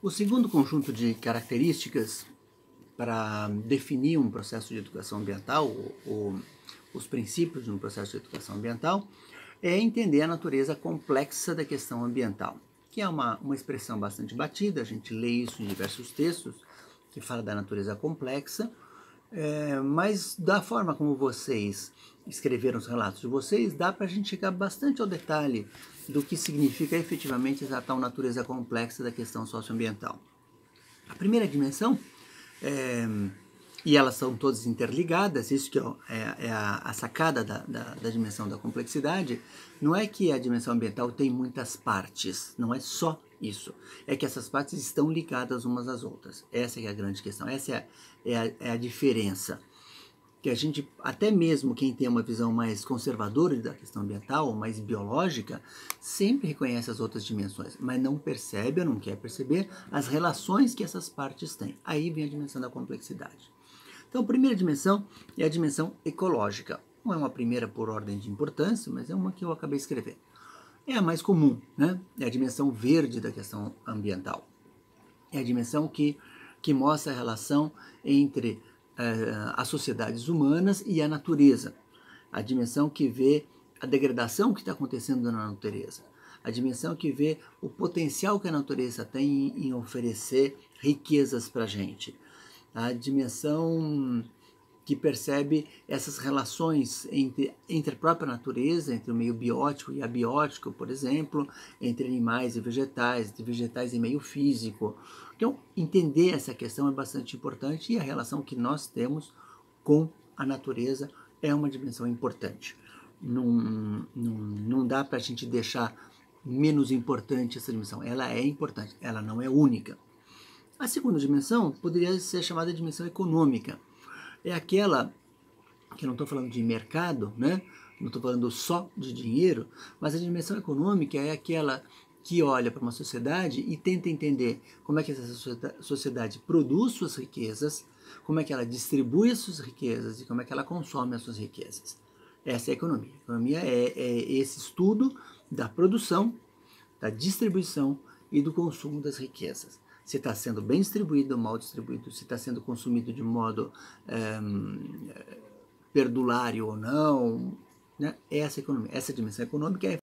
O segundo conjunto de características para definir um processo de educação ambiental, ou os princípios de um processo de educação ambiental, é entender a natureza complexa da questão ambiental, que é uma expressão bastante batida, a gente lê isso em diversos textos, que fala da natureza complexa, mas da forma como vocês escreveram os relatos de vocês, dá para a gente chegar bastante ao detalhe do que significa efetivamente essa tal natureza complexa da questão socioambiental. A primeira dimensão, e elas são todas interligadas, isso que é a sacada da dimensão da complexidade, não é que a dimensão ambiental tem muitas partes, não é só isso, é que essas partes estão ligadas umas às outras. Essa é a grande questão, essa é a diferença. Que a gente, até mesmo quem tem uma visão mais conservadora da questão ambiental, ou mais biológica, sempre reconhece as outras dimensões, mas não percebe ou não quer perceber as relações que essas partes têm. Aí vem a dimensão da complexidade. Então, a primeira dimensão é a dimensão ecológica. Não é uma primeira por ordem de importância, mas é uma que eu acabei escrevendo. É a mais comum, né? É a dimensão verde da questão ambiental. É a dimensão que mostra a relação entre as sociedades humanas e a natureza. A dimensão que vê a degradação que está acontecendo na natureza. A dimensão que vê o potencial que a natureza tem em oferecer riquezas para a gente. A dimensão que percebe essas relações entre a própria natureza, entre o meio biótico e abiótico, por exemplo, entre animais e vegetais, entre vegetais e meio físico. Então, entender essa questão é bastante importante e a relação que nós temos com a natureza é uma dimensão importante. Não dá para a gente deixar menos importante essa dimensão. Ela é importante, ela não é única. A segunda dimensão poderia ser chamada de dimensão econômica. É aquela, que eu não estou falando de mercado, né? Não estou falando só de dinheiro, mas a dimensão econômica é aquela que olha para uma sociedade e tenta entender como é que essa sociedade produz suas riquezas, como é que ela distribui as suas riquezas e como é que ela consome as suas riquezas. Essa é a economia. A economia é esse estudo da produção, da distribuição e do consumo das riquezas. Se está sendo bem distribuído ou mal distribuído, se está sendo consumido de modo perdulário ou não, né? Essa dimensão econômica é